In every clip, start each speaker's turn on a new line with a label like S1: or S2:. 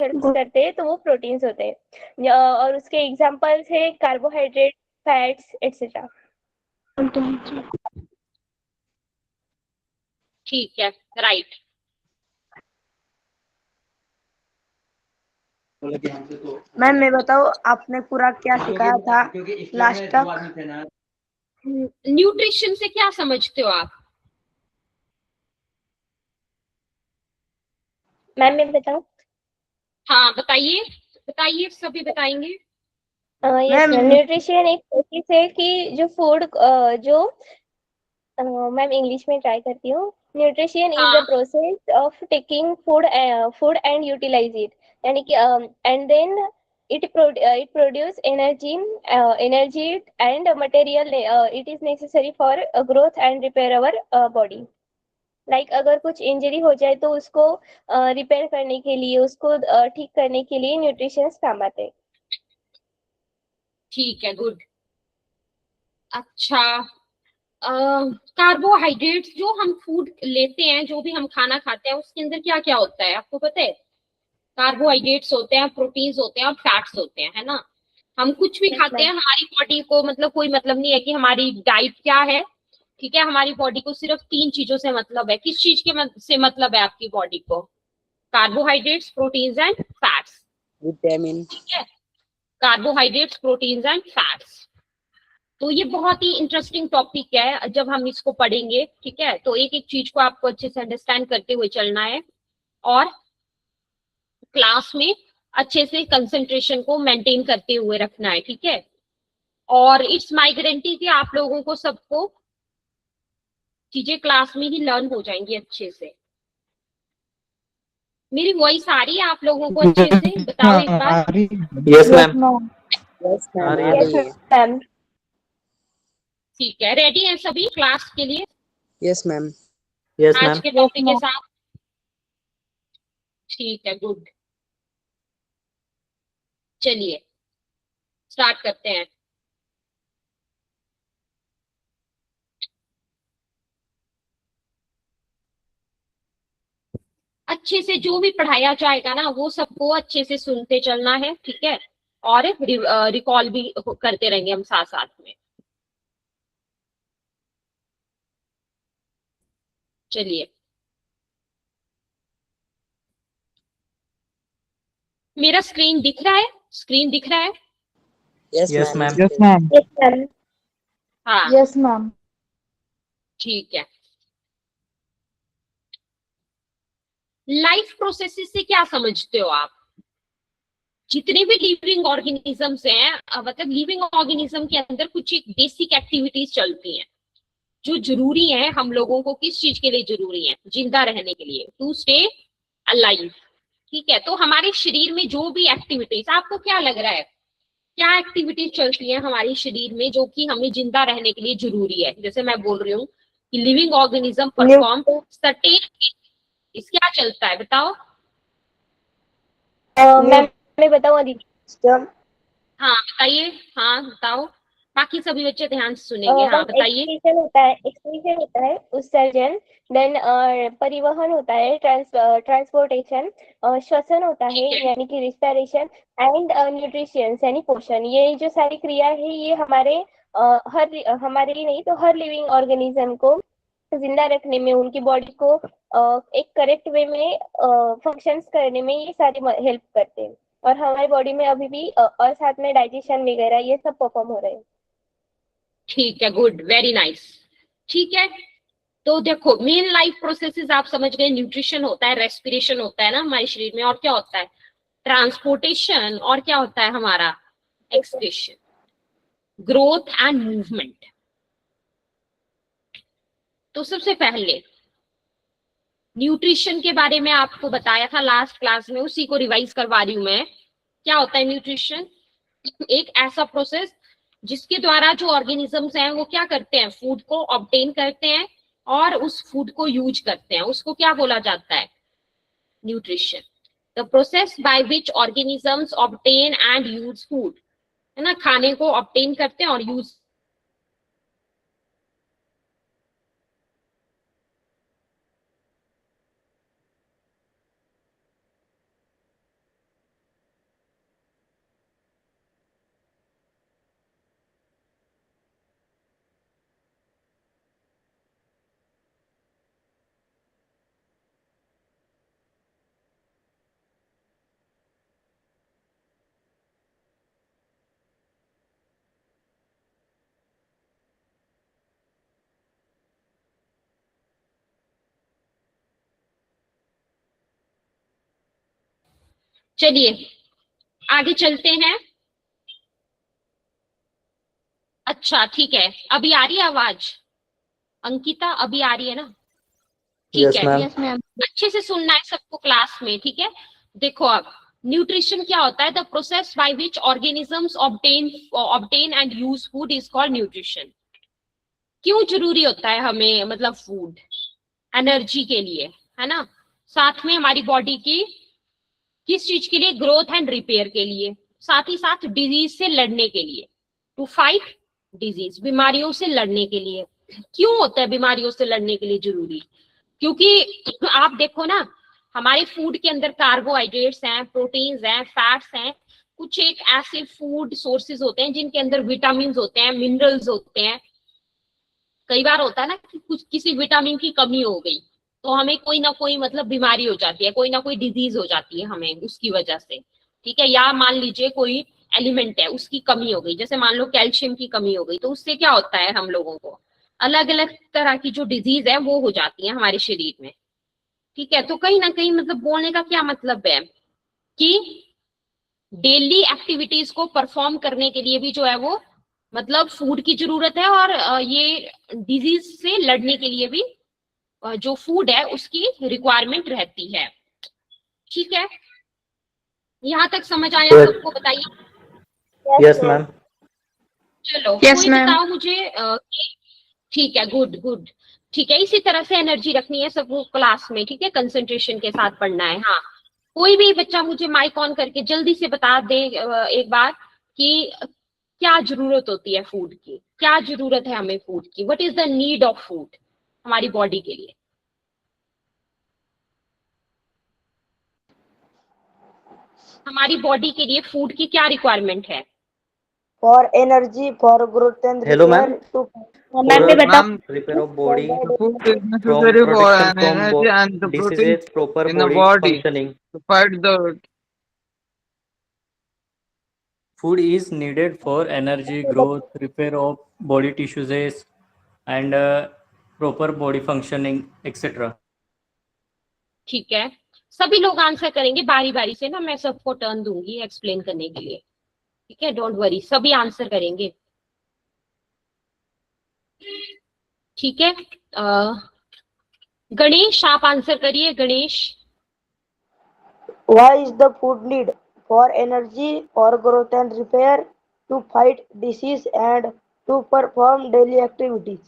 S1: करते हैं तो वो प्रोटीन्स होते हैं। और उसके एग्जांपल्स है कार्बोहाइड्रेट, फैट्स एक्सेट्रा।
S2: ठीक है, राइट।
S3: मैम मैं बताओ आपने पूरा क्या सिखाया था लास्ट तक?
S2: न्यूट्रिशन से क्या समझते हो आप?
S1: मैम मैं बताऊं?
S2: हाँ बताइए, बताइए, सभी बताएंगे।
S1: यस
S3: मैम
S1: मैम, न्यूट्रिशन एक प्रोसेस है कि जो फूड जो मैम इंग्लिश में ट्राई करती हूँ। न्यूट्रिशन इज द
S2: हाँ
S1: process of taking food and utilize it, यानी कि and then it produce energy and material it is necessary for growth and repair our body. Like अगर कुछ injury हो जाए तो उसको रिपेयर करने के लिए, उसको ठीक करने के लिए न्यूट्रिशंस काम आते हैं।
S2: ठीक है, गुड। अच्छा, कार्बोहाइड्रेट्स जो हम फूड लेते हैं, जो भी हम खाना खाते हैं, उसके अंदर क्या क्या होता है आपको पता है? कार्बोहाइड्रेट्स होते हैं, प्रोटीन्स होते हैं और फैट्स होते हैं, है ना? हम कुछ भी
S1: यस
S2: खाते हैं,
S1: मैम।
S2: हमारी बॉडी को मतलब कोई मतलब नहीं है कि हमारी डाइट क्या है। ठीक है, हमारी बॉडी को सिर्फ तीन चीजों से मतलब है। किस चीज के से मतलब है आपकी बॉडी को? Carbohydrates, proteins and fats.
S3: Vitamin.
S2: ठीक है, कार्बोहाइड्रेट्स, प्रोटीन्स एंड फैट्स। तो ये बहुत ही इंटरेस्टिंग टॉपिक है, जब हम इसको पढ़ेंगे, ठीक है, तो एक एक चीज को आपको अच्छे से अंडरस्टैंड करते हुए चलना है, और क्लास में अच्छे से कंसंट्रेशन को मेंटेन करते हुए रखना है, ठीक है। और इट्स माई गारंटी कि आप लोगों को सबको चीजें क्लास में ही लर्न हो जाएंगी अच्छे से। मेरी वॉइस आ रही है आप लोगों को अच्छे से? बताओ एक बार।
S4: Yes ma'am.
S3: यस
S4: आ
S3: मैम
S4: रही
S3: आ
S4: है।
S1: यस
S3: रही है।
S1: मैम।
S2: ठीक है, रेडी हैं सभी क्लास के लिए
S3: यस मैम।
S4: यस
S2: आज
S4: मैम।
S2: के टॉपिक के साथ? ठीक है, गुड। चलिए स्टार्ट करते हैं। अच्छे से जो भी पढ़ाया जाएगा ना, वो सबको अच्छे से सुनते चलना है, ठीक है। और रिकॉल भी करते रहेंगे हम साथ साथ में। चलिए, मेरा स्क्रीन दिख रहा है? स्क्रीन दिख रहा है?
S3: Yes
S4: yes
S3: ma'am.
S4: Ma'am.
S5: Yes ma'am.
S1: Yes ma'am.
S2: हाँ,
S5: यस मैम।
S2: ठीक है। लाइफ प्रोसेसेस से क्या समझते हो आप? जितने भी लिविंग ऑर्गेनिजम्स हैं, मतलब लिविंग ऑर्गेनिज्म के अंदर कुछ एक बेसिक एक्टिविटीज चलती हैं जो जरूरी है हम लोगों को। किस चीज के लिए जरूरी है? जिंदा रहने के लिए, टू स्टे अलाइव। ठीक है, तो हमारे शरीर में जो भी एक्टिविटीज, आपको क्या लग रहा है क्या एक्टिविटीज चलती है हमारे शरीर में जो कि हमें जिंदा रहने के लिए जरूरी है? जैसे मैं बोल रही हूँ कि living organism perform
S1: nutrition.
S2: Certain, इस क्या चलता है बताओ?
S1: मैम मैं बताऊं आदित्य?
S2: हाँ बताइए, हाँ बताओ, बाकी सभी बच्चे ध्यान से सुनेंगे। हाँ
S1: मैम
S2: बताइए।
S1: एक्सक्रीशन होता है, एक्सक्रीशन होता है उत्सर्जन। देन परिवहन होता है, ट्रांसपोर्टेशन। श्वसन होता है
S2: ठीक है,
S1: यानी कि रिस्पिरेशन। एंड न्यूट्रिशन यानी पोषण। ये जो सारी क्रिया है ये हमारे हमारे लिए नहीं तो हर लिविंग ऑर्गेनिज्म को जिंदा रखने में, उनकी बॉडी को एक करेक्ट वे में फंक्शंस करने में ये सारी हेल्प करते हैं। और हमारी बॉडी में अभी भी और साथ में डाइजेशन वगैरह ये सब परफॉर्म हो रहे हैं।
S2: ठीक है, गुड, वेरी नाइस। ठीक है, तो देखो मेन लाइफ प्रोसेसेस आप समझ गए। न्यूट्रिशन होता है, रेस्पिरेशन होता है ना हमारे शरीर में, और क्या होता है? ट्रांसपोर्टेशन, और क्या होता है हमारा? Excretion, growth and movement. तो सबसे पहले न्यूट्रिशन के बारे में आपको बताया था लास्ट क्लास में, उसी को रिवाइज करवा रही हूं मैं। क्या होता है न्यूट्रिशन? एक ऐसा प्रोसेस जिसके द्वारा जो ऑर्गेनिजम्स हैं वो क्या करते हैं? फूड को ऑब्टेन करते हैं और उस फूड को यूज करते हैं। उसको क्या बोला जाता है? Nutrition. The process by which organisms obtain and use food, है ना, खाने को ऑब्टेन करते हैं और यूज। चलिए आगे चलते हैं। अच्छा ठीक है, अभी आ रही है आवाज अंकिता? अभी आ रही है ना? ठीक
S4: यस
S2: है,
S4: मैम।
S1: Yes ma'am.
S2: अच्छे से सुनना है सबको क्लास में, ठीक है? देखो अब न्यूट्रिशन क्या होता है? The process by which organisms obtain and use food is called nutrition. क्यों जरूरी होता है हमें, मतलब फूड एनर्जी के लिए, है ना? साथ में हमारी बॉडी की किस चीज के लिए? ग्रोथ एंड रिपेयर के लिए, साथ ही साथ डिजीज से लड़ने के लिए, टू फाइट डिजीज, बीमारियों से लड़ने के लिए। क्यों होता है बीमारियों से लड़ने के लिए जरूरी? क्योंकि आप देखो ना, हमारे फूड के अंदर कार्बोहाइड्रेट्स हैं, प्रोटीन्स हैं, फैट्स हैं, कुछ एक ऐसे फूड सोर्सेज होते हैं जिनके अंदर विटामिन होते हैं, मिनरल्स होते हैं। कई बार होता है ना कि कुछ किसी विटामिन की कमी हो गई तो हमें कोई ना कोई मतलब बीमारी हो जाती है, कोई ना कोई डिजीज हो जाती है हमें उसकी वजह से, ठीक है? या मान लीजिए कोई एलिमेंट है उसकी कमी हो गई, जैसे मान लो कैल्शियम की कमी हो गई, तो उससे क्या होता है हम लोगों को अलग अलग तरह की जो डिजीज है वो हो जाती है हमारे शरीर में, ठीक है? तो कहीं ना कहीं मतलब बोलने का क्या मतलब है कि डेली एक्टिविटीज को परफॉर्म करने के लिए भी जो है वो मतलब फूड की जरूरत है, और ये डिजीज से लड़ने के लिए भी जो फूड है उसकी रिक्वायरमेंट रहती है, ठीक है? यहाँ तक समझ आया सबको? बताइए।
S4: Yes ma'am.
S2: चलो
S3: यस
S2: कोई
S3: मैम।
S2: बताओ मुझे ठीक है, गुड गुड। ठीक है, इसी तरह से एनर्जी रखनी है सबको क्लास में, ठीक है? कंसंट्रेशन के साथ पढ़ना है। हाँ, कोई भी बच्चा मुझे माइक ऑन करके जल्दी से बता दे एक बार कि क्या जरूरत होती है फूड की, क्या जरूरत है हमें फूड की, what is the need of food हमारी बॉडी के लिए? हमारी बॉडी के लिए फूड की क्या रिक्वायरमेंट है?
S3: For energy, for growth and
S4: hello ma'am.
S3: repair to
S1: ma'am मैं बताऊँ?
S5: Ma'am,
S4: repair of body,
S5: the food is
S4: from
S5: necessary for
S4: protection
S5: an
S4: from
S5: energy and the protein
S4: diseases, proper
S5: in the
S4: body
S5: body
S4: functioning.
S5: to fight the.
S6: Food is needed for energy, growth, repair of body tissues, and proper body functioning, etc.
S2: ठीक है, सभी लोग answer करेंगे बारी बारी से ना, मैं सबको टर्न दूंगी एक्सप्लेन करने के लिए, ठीक है? डोंट वरी, सभी आंसर करेंगे, ठीक है? गणेश आप आंसर करिए, Ganesh.
S3: Why is the food need? For energy, for growth and repair, to fight disease and to perform daily activities.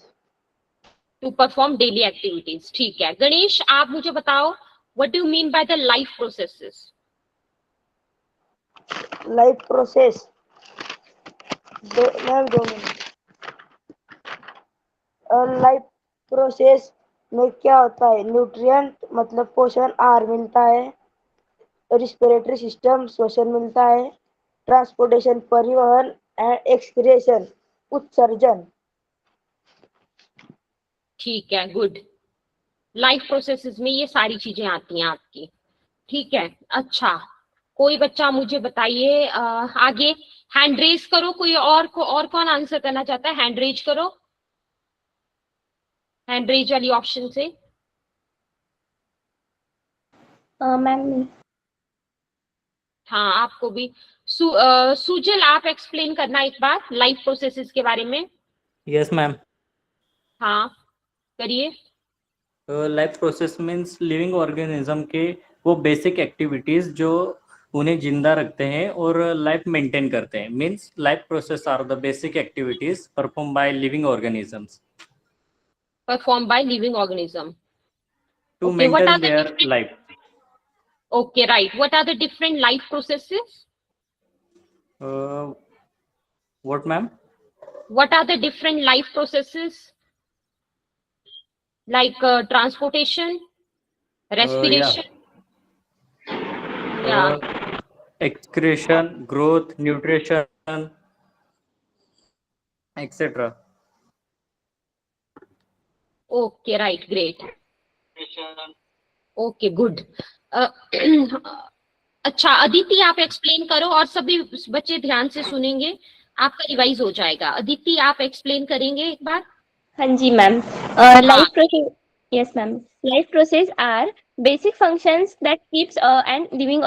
S2: To perform daily activities, ठीक है? गणेश आप मुझे बताओ, what do you mean by the life processes?
S3: Life process. Ma'am 2 minute. Life process में क्या होता है? Nutrient मतलब पोषण, आहार मिलता है, रिस्पिरेटरी सिस्टम श्वसन मिलता है, ट्रांसपोर्टेशन परिवहन एंड एक्सक्रिएशन उत्सर्जन।
S2: ठीक है, गुड। लाइफ प्रोसेसेस में ये सारी चीजें आती हैं आपकी, ठीक है? अच्छा, कोई बच्चा मुझे बताइए आगे हैंड रेज करो, कोई और कौन आंसर करना चाहता है? हैंड रेज करो, हैंड रेज वाली ऑप्शन से।
S1: मैम
S2: हाँ, आपको भी सुजल आप एक्सप्लेन करना एक बार लाइफ प्रोसेसेस के बारे में।
S6: Yes, ma'am.
S2: हाँ, करिए।
S6: Life process means living organism के वो बेसिक एक्टिविटीज जो उन्हें जिंदा रखते हैं और लाइफ मेंटेन करते हैं। Means life process are the basic activities perform by living organisms
S2: perform by living organism
S6: to
S2: Okay, what are
S6: maintain
S2: the
S6: their
S2: different-
S6: life.
S2: Okay, right. What are the different life processes?
S6: What, ma'am?
S2: What are the different life processes? Like transportation, respiration, yeah.
S6: Excretion, growth, nutrition, etc.
S2: Okay, right, great. Okay, good. अच्छा, अदिति आप explain करो और सभी बच्चे ध्यान से सुनेंगे, आपका रिवाइज हो जाएगा। अदिति आप एक्सप्लेन करेंगे एक बार?
S1: हाँ जी ma'am. Life process, yes ma'am, life process are basic functions that keeps and living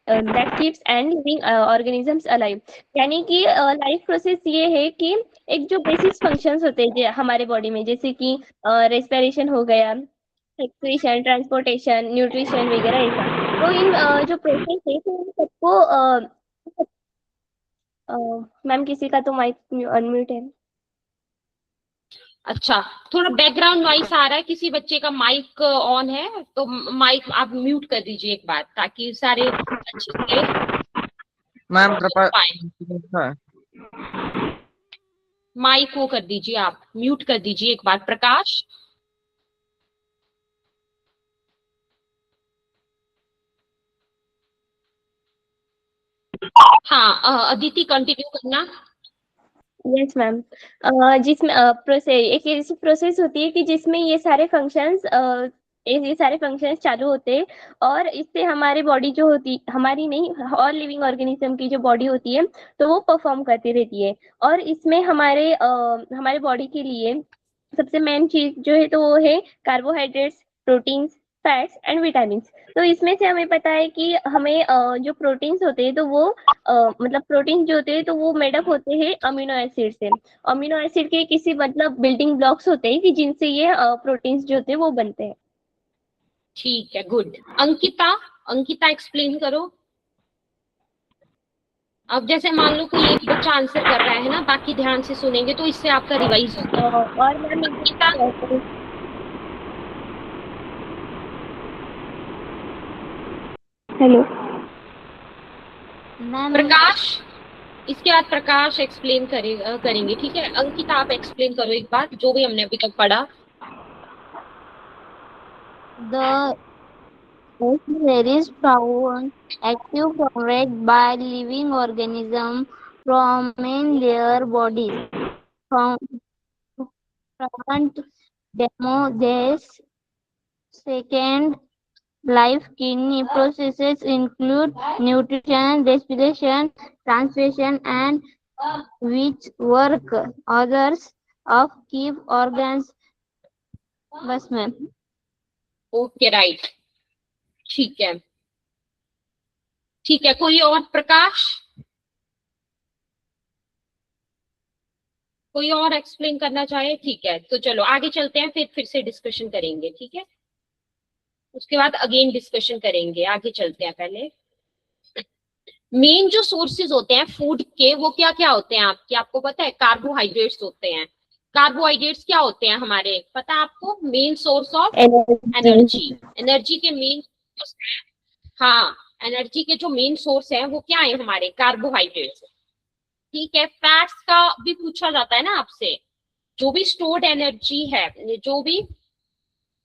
S1: that keeps and living organisms alive. यानी कि लाइफ प्रोसेस ये है कि एक जो बेसिक फंक्शंस होते हैं हमारे बॉडी में, जैसे कि रेस्पिरेशन हो गया, एक्सक्रीशन, ट्रांसपोर्टेशन, न्यूट्रिशन वगैरह ऐसा। तो इन जो प्रोसेस है तो इन सबको मैम किसी का तो माइक अनम्यूट है।
S2: अच्छा, थोड़ा बैकग्राउंड नॉइस आ रहा है, किसी बच्चे का माइक ऑन है तो माइक आप म्यूट कर दीजिए एक बार, ताकि सारे अच्छे से
S5: मैम
S2: पाए। माइक वो कर दीजिए, आप म्यूट कर दीजिए एक बार। प्रकाश, हाँ अदिति कंटिन्यू करना।
S1: Yes ma'am. जिसमें प्रोसेस एक ऐसी प्रोसेस होती है कि जिसमें ये सारे फंक्शंस चालू होते हैं, और इससे हमारी बॉडी जो होती, हमारी नहीं, और लिविंग ऑर्गेनिज्म की जो बॉडी होती है तो वो परफॉर्म करती रहती है। और इसमें हमारे बॉडी के लिए सबसे मेन चीज जो है तो वो है carbohydrates, proteins, fats and vitamin. तो इसमें से हमें पता है कि हमें जो प्रोटीन्स होते हैं तो वो मतलब प्रोटीन जो होते हैं तो वो मेडअप होते हैं अमीनो एसिड से। अमीनो एसिड के किसी मतलब बिल्डिंग ब्लॉक्स होते हैं कि जिनसे ये प्रोटीन्स जो होते हैं वो बनते हैं।
S2: ठीक है, गुड। अंकिता, अंकिता एक्सप्लेन करो। अब जैसे मान लो कोई एक बच्चा आंसर कर रहा है ना, बाकी ध्यान से सुनेंगे तो इससे आपका रिवाइज होगा।
S1: और मैम
S2: अंकिता,
S1: हेलो
S2: प्रकाश, इसके बाद प्रकाश एक्सप्लेन करेंगे, ठीक है। अंकिता आप एक्सप्लेन करो एक बार जो भी हमने अभी तक पढ़ा।
S7: The there is found active formed by living organisms from in their bodies. Front demo this second life kidney processes include nutrition, respiration, transpiration, and which work others of key organs. बस ma'am.
S2: Okay, right, ठीक है, ठीक है। कोई और? प्रकाश, कोई और explain करना चाहे? ठीक है, तो चलो आगे चलते हैं, फिर से डिस्कशन करेंगे, ठीक है। उसके बाद अगेन डिस्कशन करेंगे, आगे चलते हैं। पहले मेन जो सोर्सेज होते हैं फूड के, वो क्या क्या होते हैं आपके, आपको पता है? कार्बोहाइड्रेट्स होते हैं। कार्बोहाइड्रेट्स क्या होते हैं हमारे, पता है आपको? Main source of energy. Energy के मेन, हाँ, एनर्जी के जो मेन सोर्स है वो क्या है हमारे? कार्बोहाइड्रेट्स। ठीक है, फैट्स का भी पूछा जाता है ना आपसे। जो भी स्टोर्ड एनर्जी है, जो भी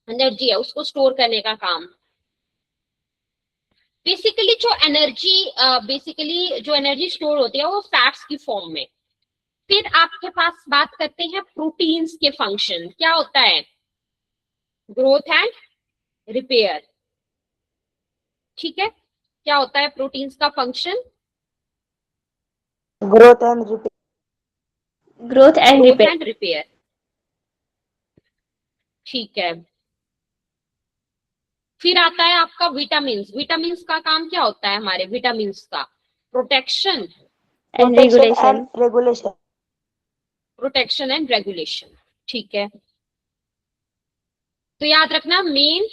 S2: एनर्जी है उसको स्टोर करने का काम। बेसिकली जो एनर्जी स्टोर होती है वो फैट्स की फॉर्म में। फिर आपके पास बात करते हैं प्रोटीन्स के फंक्शन। क्या होता है? Growth and repair. ठीक है, क्या होता है प्रोटीन्स का function?
S3: Growth and repair.
S1: Growth and
S2: repair. ठीक है, फिर आता है आपका विटामिन्स। विटामिन्स का काम क्या होता है हमारे? विटामिन्स का protection
S1: and regulation.
S2: Protection and regulation. ठीक है, तो याद रखना मेन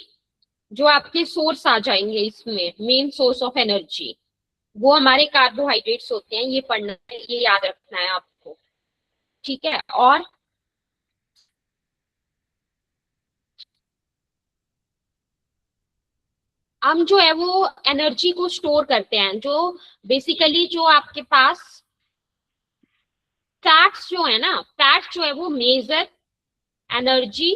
S2: जो आपके सोर्स आ जाएंगे इसमें, मेन सोर्स ऑफ एनर्जी, वो हमारे कार्बोहाइड्रेट्स होते हैं। ये पढ़ना है, ये याद रखना है आपको, ठीक है। और हम जो है वो एनर्जी को स्टोर करते हैं। जो बेसिकली जो आपके पास फैट्स जो है ना, फैट्स जो है वो मेजर एनर्जी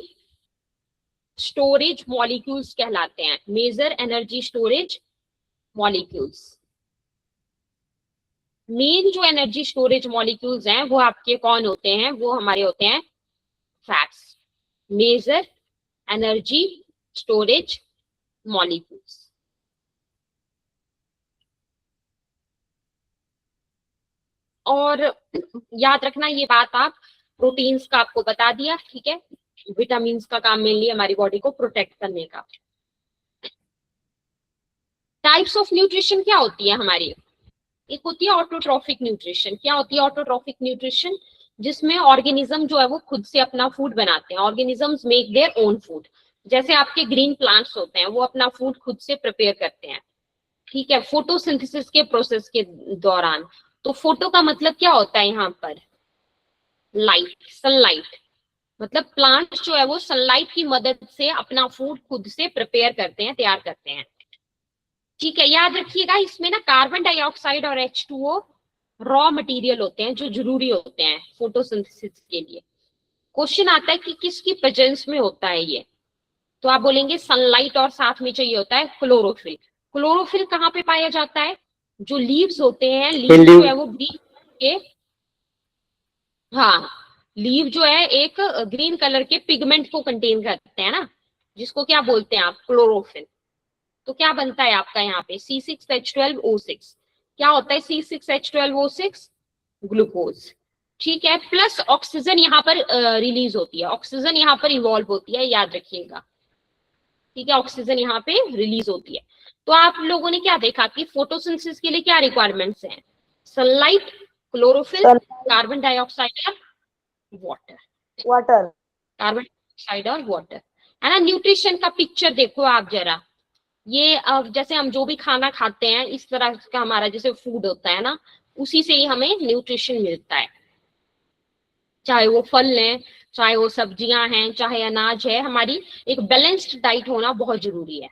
S2: स्टोरेज मॉलिक्यूल्स कहलाते हैं। Major energy storage molecules. Main जो एनर्जी स्टोरेज मॉलिक्यूल्स हैं वो आपके कौन होते हैं? वो हमारे होते हैं fats, major energy storage molecules. और याद रखना ये बात, आप प्रोटीन्स का आपको बता दिया, ठीक है। विटामिन्स का काम मेनली हमारी बॉडी को प्रोटेक्ट करने का। टाइप्स ऑफ न्यूट्रिशन क्या होती है हमारी? एक होती है ऑटोट्रॉफिक न्यूट्रिशन। क्या होती है ऑटोट्रॉफिक न्यूट्रिशन? जिसमें ऑर्गेनिज्म जो है वो खुद से अपना फूड बनाते हैं। Organisms make their own food. जैसे आपके ग्रीन प्लांट्स होते हैं, वो अपना फूड खुद से प्रिपेयर करते हैं, ठीक है, फोटोसिंथेसिस के प्रोसेस के दौरान। तो फोटो का मतलब क्या होता है यहाँ पर? Light, sunlight. मतलब प्लांट्स जो है वो सनलाइट की मदद से अपना फूड खुद से प्रिपेयर करते हैं, तैयार करते हैं, ठीक है। याद रखिएगा, इसमें ना कार्बन डाइऑक्साइड और H2O रॉ मटेरियल होते हैं जो जरूरी होते हैं फोटोसिंथेसिस के लिए। क्वेश्चन आता है कि किसकी प्रेजेंस में होता है ये, तो आप बोलेंगे सनलाइट और साथ में चाहिए होता है क्लोरोफिल। क्लोरोफिल कहाँ पे पाया जाता है? जो लीव्स होते हैं, लीव जो है वो ग्रीन के, हाँ, लीव जो है एक ग्रीन कलर के पिगमेंट को कंटेन करते हैं ना, जिसको क्या बोलते हैं आप? क्लोरोफिल। तो क्या बनता है आपका यहाँ पे? C6H12O6। क्या होता है C6H12O6? ग्लूकोज, ठीक है। प्लस ऑक्सीजन यहाँ पर रिलीज होती है, ऑक्सीजन यहाँ पर इवॉल्व होती है, याद रखिएगा, ठीक है। ऑक्सीजन यहाँ पे रिलीज होती है। तो आप लोगों ने क्या देखा कि फोटोसिंथेसिस के लिए क्या रिक्वायरमेंट्स हैं? सनलाइट, क्लोरोफिल, कार्बन डाइऑक्साइड और वाटर। कार्बन डाइऑक्साइड और वाटर, है ना। न्यूट्रिशन का पिक्चर देखो आप जरा। ये जैसे हम जो भी खाना खाते हैं, इस तरह का हमारा जैसे फूड होता है ना, उसी से ही हमें न्यूट्रिशन मिलता है। चाहे वो फल लें, चाहे वो सब्जियां हैं, चाहे अनाज है, हमारी एक बैलेंस्ड डाइट होना बहुत जरूरी है।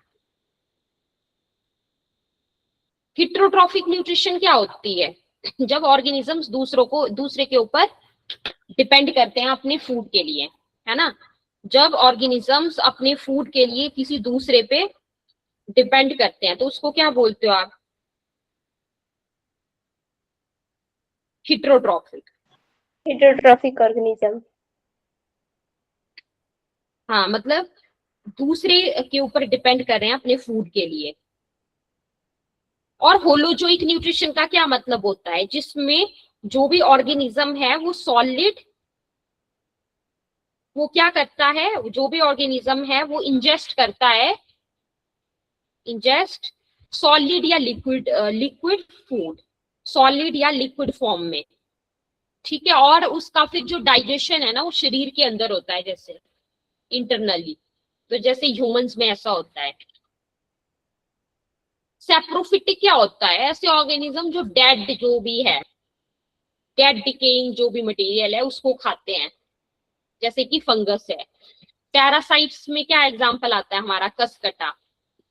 S2: हिट्रोट्रॉफिक न्यूट्रिशन क्या होती है? जब ऑर्गेनिजम्स दूसरे के ऊपर डिपेंड करते हैं अपने फूड के लिए, है ना। जब ऑर्गेनिजम्स अपने फूड के लिए किसी दूसरे पे डिपेंड करते हैं, तो उसको क्या बोलते हो आप? हिट्रोट्रॉफिक।
S1: heterotrophic organism.
S2: हाँ, मतलब दूसरे के ऊपर डिपेंड कर रहे हैं अपने फूड के लिए। और होलोजोइक न्यूट्रिशन का क्या मतलब होता है? जिसमें जो भी ऑर्गेनिज्म है वो सॉलिड, वो क्या करता है, जो भी ऑर्गेनिज्म है वो इंजेस्ट करता है, इंजेस्ट सॉलिड या लिक्विड फूड, सॉलिड या लिक्विड फॉर्म में, ठीक है। और उसका फिर जो डाइजेशन है ना, वो शरीर के अंदर होता है, जैसे इंटरनली। तो जैसे ह्यूमंस में ऐसा होता है। सैप्रोफिटिक क्या होता है? ऐसे ऑर्गेनिज्म जो डेड, जो भी है डेड डिकेइंग जो भी मटेरियल है उसको खाते हैं, जैसे कि फंगस है। पैरासाइट्स में क्या एग्जांपल आता है हमारा? कसकटा।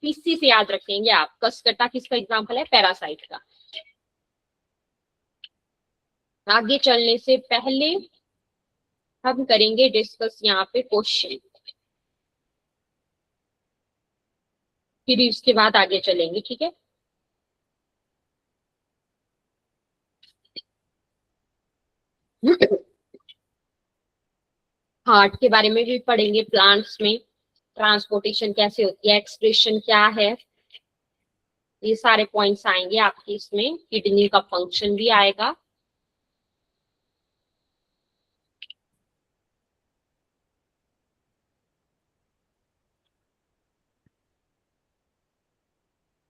S2: पीसी से याद रखेंगे आप, कसकटा किसका एग्जांपल है? पैरासाइट का। आगे चलने से पहले हम करेंगे डिस्कस यहाँ पे क्वेश्चन, फिर उसके बाद आगे चलेंगे, ठीक है। हार्ट के बारे में भी पढ़ेंगे, प्लांट्स में ट्रांसपोर्टेशन कैसे होती है, एक्सक्रीशन क्या है, ये सारे पॉइंट्स आएंगे आपके इसमें। किडनी का फंक्शन भी आएगा।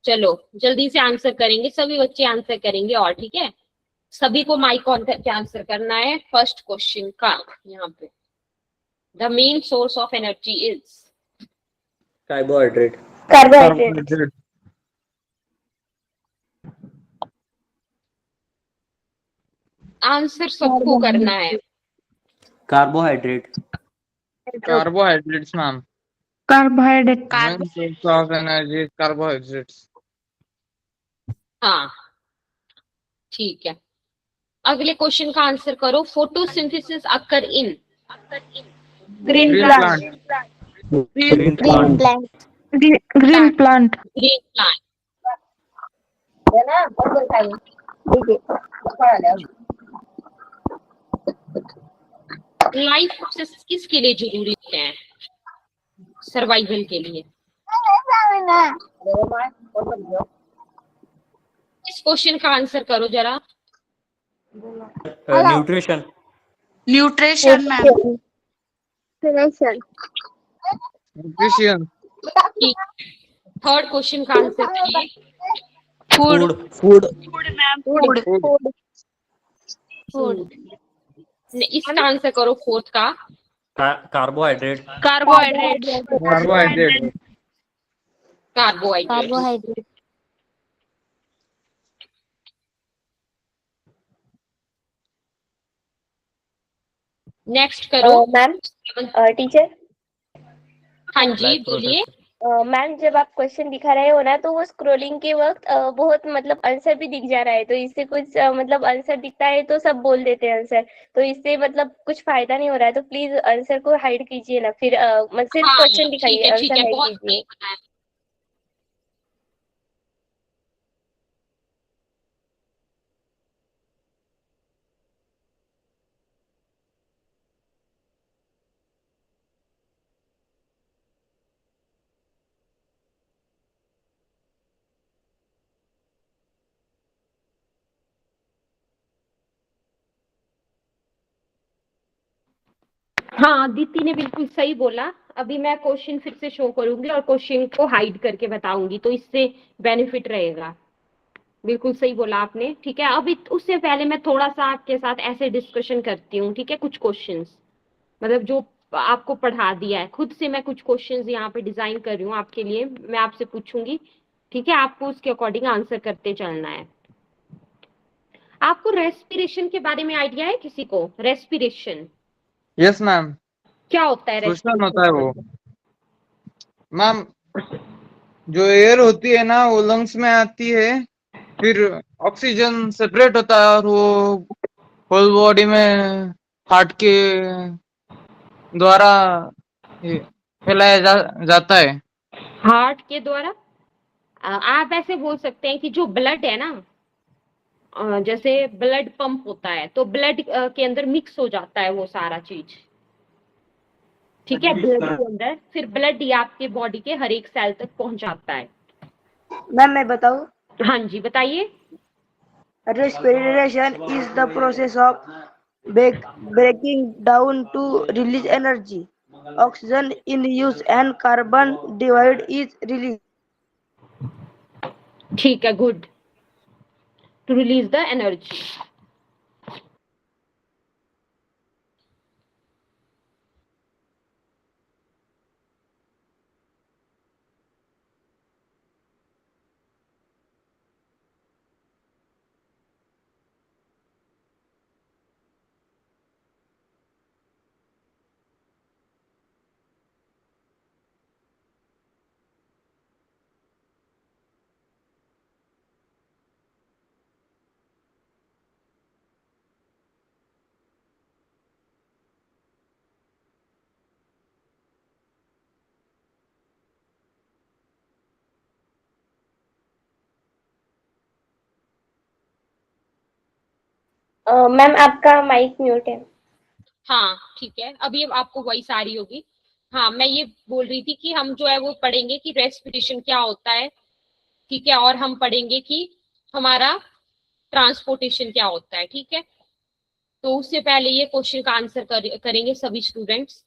S2: चलो जल्दी से आंसर करेंगे, सभी बच्चे आंसर करेंगे, और ठीक है, सभी को माइक ऑन करके आंसर करना है फर्स्ट क्वेश्चन का। यहाँ पे the main source of energy is
S4: carbohydrate.
S1: Carbohydrate.
S2: Answer सबको करना है।
S6: Carbohydrate.
S5: Carbohydrates, ma'am.
S7: Carbohydrate.
S5: Main source of energy is carbohydrates.
S2: हाँ, ठीक है। अगले क्वेश्चन का आंसर करो। फोटोसिंथेसिस अकर इन
S7: Green
S5: Green
S7: plant.
S5: plant.
S6: Green plant.
S7: Green plant.
S2: Green plant. Life process किसके लिए जरूरी है? सर्वाइवल के लिए। इस क्वेश्चन का आंसर करो जरा।
S6: न्यूट्रिशन।
S7: Nutrition, ma'am.
S5: Nutrition.
S2: ठीक। थर्ड क्वेश्चन का आंसर करिए।
S7: Food.
S4: Food
S7: Food, ma'am.
S3: Food.
S7: Food.
S2: Food. इसका आंसर करो फोर्थ का।
S6: Carbohydrate.
S7: Carbohydrates.
S5: Carbohydrate.
S2: Carbohydrate.
S1: Carbohydrate.
S2: Next करो।
S1: मैम टीचर
S2: हाँ जी
S6: लाइफ
S2: बोलिए।
S6: प्रोसेस।
S1: मैम जब आप क्वेश्चन दिखा रहे हो ना तो वो स्क्रोलिंग के वक्त बहुत मतलब आंसर भी दिख जा रहा है, तो इससे कुछ मतलब आंसर दिखता है तो सब बोल देते हैं आंसर, तो इससे मतलब कुछ फायदा नहीं हो रहा है, तो प्लीज आंसर को हाइड कीजिए ना, फिर सिर्फ
S2: हाँ
S1: क्वेश्चन
S2: ठीक
S1: दिखाइए,
S2: है ठीक
S1: आंसर
S2: है,
S1: हाइड
S2: बहुत
S1: कीजिए।
S2: सही बताया। हाँ दीप्ति ने बिल्कुल सही बोला। अभी मैं क्वेश्चन फिर से शो करूंगी और क्वेश्चन को हाइड करके बताऊंगी, तो इससे बेनिफिट रहेगा। बिल्कुल सही बोला आपने। ठीक है, अभी उससे पहले मैं थोड़ा सा आपके साथ ऐसे डिस्कशन करती हूँ। ठीक है, कुछ क्वेश्चंस मतलब जो आपको पढ़ा दिया है, खुद से मैं कुछ क्वेश्चंस यहाँ पे डिजाइन कर रही हूँ आपके लिए, मैं आपसे पूछूंगी। ठीक है, आपको उसके अकॉर्डिंग आंसर करते चलना है। आपको रेस्पिरेशन के बारे में आइडिया है किसी को? रेस्पिरेशन
S5: यस मैम,
S2: क्या होता है?
S5: श्वसन होता है वो।
S2: रेस्पिरेशन
S5: मैम जो एयर होती है ना वो लंग्स में आती है, फिर ऑक्सीजन सेपरेट होता है और वो होल बॉडी में हार्ट के द्वारा ये फैलाया जाता है।
S2: हार्ट के द्वारा। आप ऐसे बोल सकते हैं कि जो ब्लड है ना, जैसे ब्लड पंप होता है तो ब्लड के अंदर मिक्स हो जाता है वो सारा चीज। ठीक है, ब्लड के अंदर फिर ब्लड ही आपके बॉडी के हर एक सेल तक पहुंचाता है।
S3: मैम मैं बताऊँ?
S2: हाँ जी बताइए।
S3: Respiration is the process of breaking down to release energy. Oxygen in use and carbon dioxide is released.
S2: ठीक है, good. To release the energy.
S1: Ma'am आपका माइक म्यूट है।
S2: हाँ ठीक है, अभी आपको वॉइस आ रही होगी। हाँ मैं ये बोल रही थी कि हम जो है वो पढ़ेंगे कि रेस्पिरेशन क्या होता है। ठीक है, और हम पढ़ेंगे कि हमारा ट्रांसपोर्टेशन क्या होता है। ठीक है, तो उससे पहले ये क्वेश्चन का आंसर करेंगे सभी students.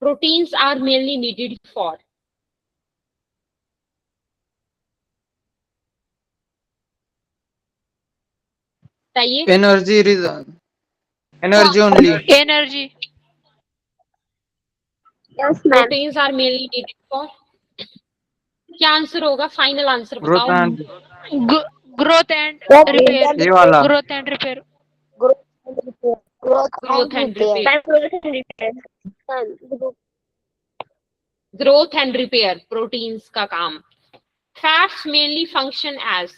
S2: Proteins are mainly needed for. बताइए।
S5: Energy only.
S7: Energy.
S1: Yes ma'am.
S2: Proteins are mainly needed for. क्या आंसर होगा? फाइनल आंसर
S5: ग्रोथ
S2: बताओ।
S5: And
S7: Growth and repair.
S5: ये वाला
S7: Growth and repair.
S2: Growth and repair.
S1: Ma'am growth and repair.
S2: Growth and repair proteins का काम। Fats mainly function as.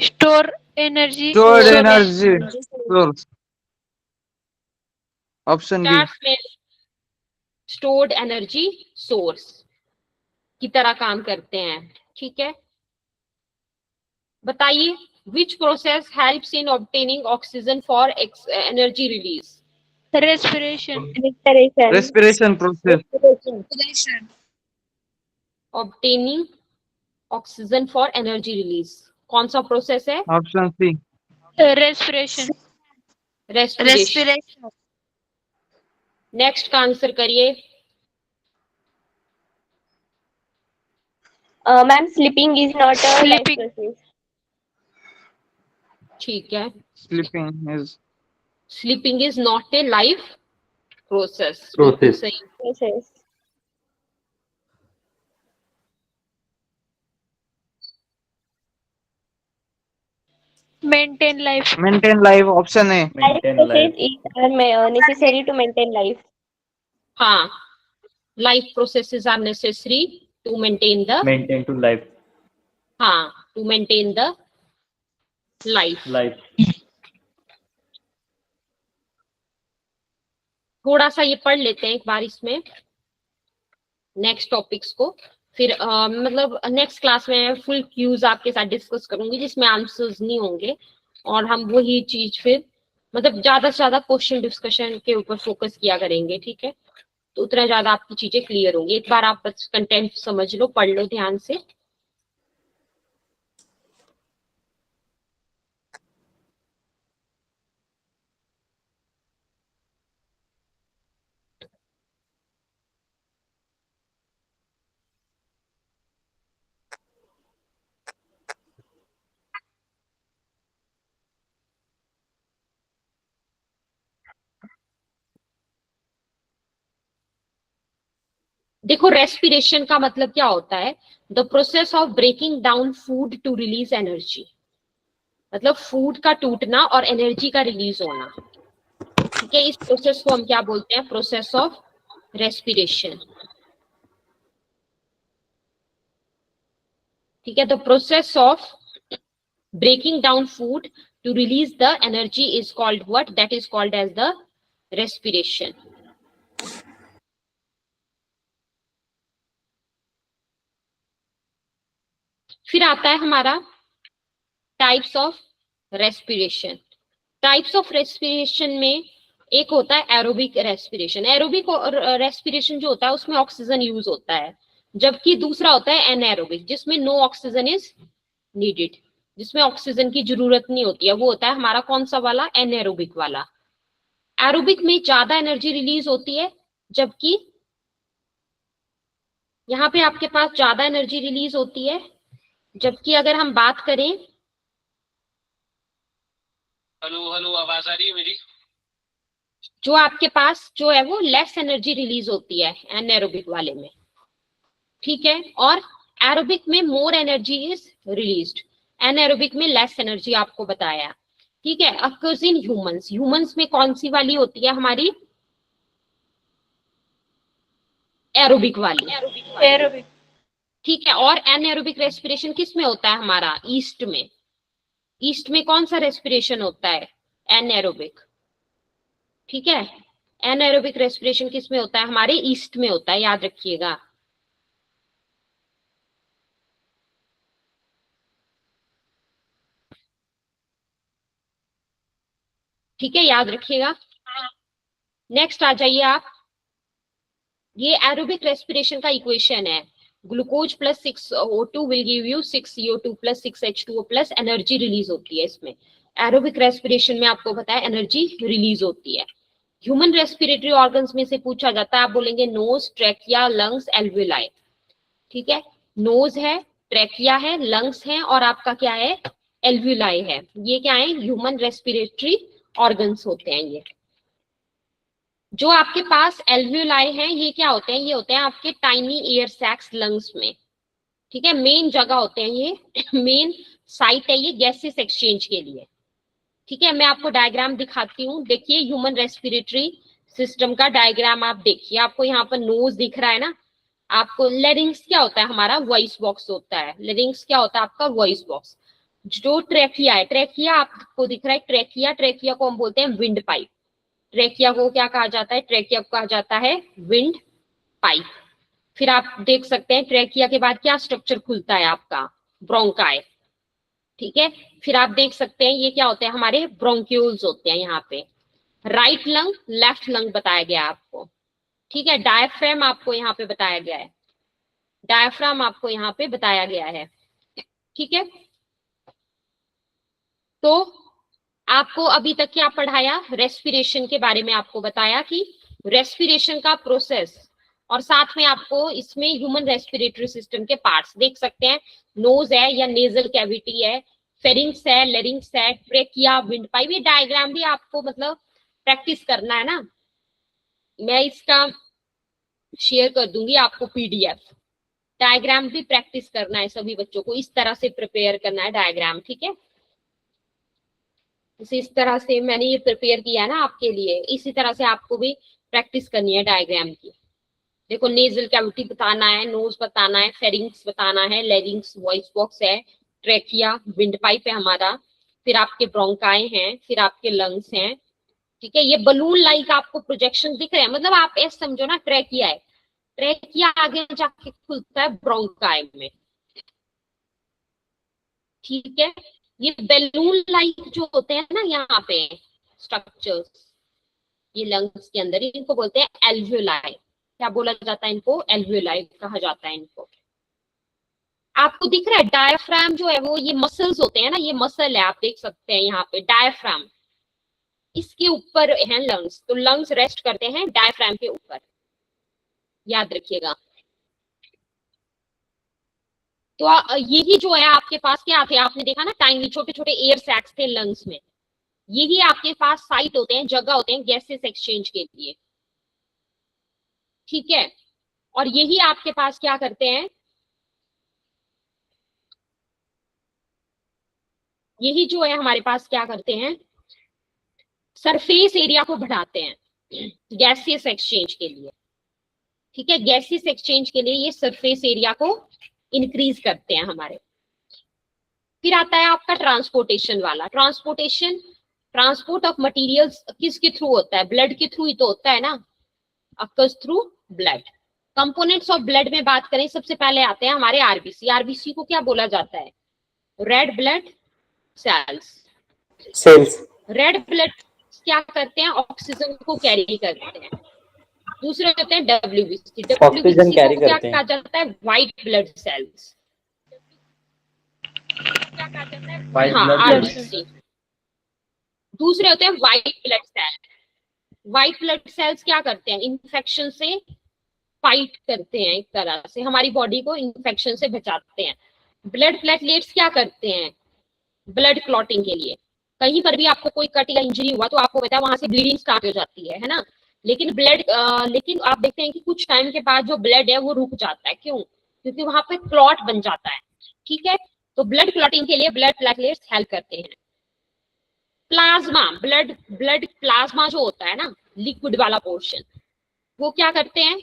S7: Store energy
S5: stored
S7: source.
S5: Energy source. Option B.
S2: Fats में stored energy source की तरह काम करते हैं। ठीक है, बताइए which process helps in obtaining oxygen for energy release.
S7: Respiration.
S5: Respiration process.
S2: Obtaining oxygen for energy release कौन सा प्रोसेस है?
S5: Option C.
S7: Respiration.
S2: Respiration. Next का आंसर करिए।
S1: Ma'am, sleeping is not a life
S7: Sleeping.
S1: process.
S2: ठीक है,
S5: Sleeping is
S2: sleeping is not a life process, बिल्कुल
S6: Process.
S2: सही।
S1: Process.
S7: Maintain life.
S5: maintain life. Option A.
S1: Life
S6: Maintain
S1: process
S6: life.
S1: are necessary to maintain life.
S2: हाँ, life processes are necessary to maintain the,
S6: Maintain to life.
S2: हाँ, to maintain the life.
S6: Life.
S2: थोड़ा सा ये पढ़ लेते हैं एक बार इसमें नेक्स्ट टॉपिक्स को, फिर मतलब नेक्स्ट क्लास में फुल क्यूज आपके साथ डिस्कस करूंगी जिसमें आंसर्स नहीं होंगे, और हम वही चीज फिर मतलब ज्यादा से ज्यादा क्वेश्चन डिस्कशन के ऊपर फोकस किया करेंगे, ठीक है। तो उतना ज्यादा आपकी चीजें क्लियर होंगी। एक बार आप बस कंटेंट समझ लो, पढ़ लो ध्यान से। देखो, रेस्पिरेशन का मतलब क्या होता है? The process of breaking down food to release energy, मतलब फूड का टूटना और एनर्जी का रिलीज होना, ठीक है। इस प्रोसेस को हम क्या बोलते हैं? प्रोसेस ऑफ रेस्पिरेशन, ठीक है। The process of breaking down food to release the energy is called what? That is called as the respiration. फिर आता है हमारा types of respiration. Types of respiration में एक होता है एरोबिक रेस्पिरेशन। एरोबिक रेस्पिरेशन जो होता है उसमें ऑक्सीजन यूज होता है, जबकि दूसरा होता है एनएरोबिक जिसमें नो ऑक्सीजन इज नीडेड, जिसमें ऑक्सीजन की जरूरत नहीं होती है। वो होता है हमारा कौन सा वाला? एनएरोबिक वाला। एरोबिक में ज्यादा एनर्जी रिलीज होती है, जबकि यहाँ पे आपके पास ज्यादा एनर्जी रिलीज होती है, जबकि अगर हम बात करें,
S8: हेलो आवाज आ रही है मेरी?
S2: जो आपके पास जो है वो लेस एनर्जी रिलीज होती है एनएरोबिक वाले में, ठीक है। और एरोबिक में more energy is released, anaerobic में लेस एनर्जी आपको बताया, ठीक है। अकर्स इन ह्यूमंस, ह्यूमंस में कौन सी वाली होती है? हमारी एरोबिक वाली,
S7: Aerobic.
S2: ठीक है। और एनएरोबिक रेस्पिरेशन किस में होता है? हमारा ईस्ट में। ईस्ट में कौन सा रेस्पिरेशन होता है? एनएरोबिक, ठीक है। एनएरोबिक रेस्पिरेशन किस में होता है? हमारे ईस्ट में होता है, याद रखिएगा। ठीक है, याद रखिएगा। नेक्स्ट आ जाइए आप, ये एरोबिक रेस्पिरेशन का इक्वेशन है। Glucose plus 6O2 will give you 6CO2 plus 6H2O plus energy release होती है इसमें। एरोबिक रेस्पिरेशन में आपको पता है एनर्जी रिलीज होती है। ह्यूमन रेस्पिरेटरी ऑर्गन्स में से पूछा जाता है, आप बोलेंगे नोज, ट्रैकिया, लंग्स, एल्विलाई, ठीक है। नोज है, ट्रैकिया है, लंग्स है, और आपका क्या है? एल्विलाई है। ये क्या है? ह्यूमन रेस्पिरेटरी ऑर्गन्स होते हैं ये। जो आपके पास एल्वियोलाई हैं, ये क्या होते हैं? ये होते हैं आपके टाइनी एयर सैक्स लंग्स में, ठीक है। मेन जगह होते हैं ये, मेन साइट है ये गैसेस एक्सचेंज के लिए, ठीक है। मैं आपको डायग्राम दिखाती हूँ, देखिए ह्यूमन रेस्पिरेटरी सिस्टम का डायग्राम आप देखिए। आपको यहाँ पर नोज दिख रहा है ना, आपको लेरिंग्स क्या होता है? हमारा वॉइस बॉक्स होता है। लेरिंग्स क्या होता है? आपका वॉइस बॉक्स। जो ट्रैकिया है, ट्रैकिया आपको दिख रहा है, ट्रैकिया, ट्रैकिया को हम बोलते हैं विंड पाइप। ट्रैकिया को क्या कहा जाता है? ट्रैकिया को कहा जाता है विंड पाइप। फिर आप देख सकते हैं ट्रैकिया के बाद क्या स्ट्रक्चर खुलता है? आपका ब्रोंकाई, ठीक है। फिर आप देख सकते हैं ये क्या होते हैं? हमारे ब्रोंक्यूल्स होते हैं यहाँ पे। राइट लंग, लेफ्ट लंग बताया गया आपको, ठीक है। डायफ्राम आपको यहाँ पे बताया गया है, डायफ्राम आपको यहाँ पे बताया गया है, ठीक है। तो आपको अभी तक क्या पढ़ाया? रेस्पिरेशन के बारे में आपको बताया कि रेस्पिरेशन का प्रोसेस और साथ में आपको इसमें ह्यूमन रेस्पिरेटरी सिस्टम के पार्ट्स देख सकते हैं, नोज है या नेजल कैविटी है, फेरिंग्स है, लेरिंग्स है, ट्रेकिया, विंड पाइप। ये डायग्राम भी आपको मतलब प्रैक्टिस करना है ना, मैं इसका शेयर कर दूंगी आपको पीडीएफ। डायग्राम भी प्रैक्टिस करना है सभी बच्चों को, इस तरह से प्रिपेयर करना है डायग्राम, ठीक है। इस तरह से मैंने ये प्रिपेयर किया है ना आपके लिए, इसी तरह से आपको भी प्रैक्टिस करनी है डायग्राम की। देखो नेजल कैविटी बताना है, नोज बताना है, फेरिंग्स बताना है, लेरिंग्स वॉइस बॉक्स है, ट्रेकिया विंड पाइप है हमारा, फिर आपके ब्रोंकाई हैं, फिर आपके लंग्स हैं, ठीक है। ये बलून लाइक आपको प्रोजेक्शन दिख रहे हैं, मतलब आप ऐसे समझो ना ट्रेकिया है, ट्रेकिया आगे जाके खुलता है ब्रोंकाई में, ठीक है। ये बैलून लाइक जो होते हैं ना यहाँ पे स्ट्रक्चर्स, ये लंग्स के अंदर, इनको बोलते हैं एल्वियोलाई। क्या बोला जाता है इनको? एल्वियोलाई कहा जाता है इनको। आपको दिख रहा है डायफ्राम जो है वो, ये मसल्स होते हैं ना, ये मसल है, आप देख सकते हैं यहाँ पे डायफ्राम, इसके ऊपर है लंग्स, तो लंग्स रेस्ट करते हैं डायफ्राम के ऊपर, याद रखिएगा। तो यही जो है आपके पास क्या थे, आपने देखा ना टाइनी छोटे छोटे एयर सैक्स थे लंग्स में, यही आपके पास साइट होते हैं, जगह होते हैं गैसेस एक्सचेंज के लिए, ठीक है। और यही आपके पास क्या करते हैं, यही जो है हमारे पास क्या करते हैं, सरफेस एरिया को बढ़ाते हैं गैसियस एक्सचेंज के लिए, ठीक है। गैसियस एक्सचेंज के लिए ये सरफेस एरिया को इंक्रीज करते हैं हमारे। फिर आता है आपका ट्रांसपोर्टेशन वाला, ट्रांसपोर्ट ऑफ मटेरियल्स किसके थ्रू होता है? ब्लड के थ्रू ही तो होता है ना, occurs through blood. Components of blood में बात करें, सबसे पहले आते हैं हमारे आरबीसी। आरबीसी को क्या बोला जाता है? Red blood cells. Red blood क्या करते हैं? ऑक्सीजन को कैरी करते हैं। दूसरे होते हैं डब्ल्यूबीसी,
S6: ऑक्सीजन कैरी
S2: को क्या
S6: करते हैं।
S2: कहा जाता है? White blood cells.
S6: White
S2: हाँ,
S6: blood
S2: आरबीसी। दूसरे होते हैं white blood cells. White blood cells क्या करते हैं? इन्फेक्शन से फाइट करते हैं, एक तरह से हमारी बॉडी को इन्फेक्शन से बचाते हैं। ब्लड प्लेटलेट्स क्या करते हैं? ब्लड क्लॉटिंग के लिए। कहीं पर भी आपको कोई कट या इंजरी हुआ तो आपको पता है वहां से ब्लीडिंग स्टार्ट हो जाती है ना। लेकिन आप देखते हैं कि कुछ टाइम के बाद जो ब्लड है वो रुक जाता है। क्यों? क्योंकि वहां पे क्लॉट बन जाता है, ठीक है। तो ब्लड क्लॉटिंग के लिए ब्लड प्लेटलेट्स हेल्प करते हैं। प्लाज्मा, ब्लड प्लाज्मा जो होता है ना, लिक्विड वाला पोर्शन, वो क्या करते हैं?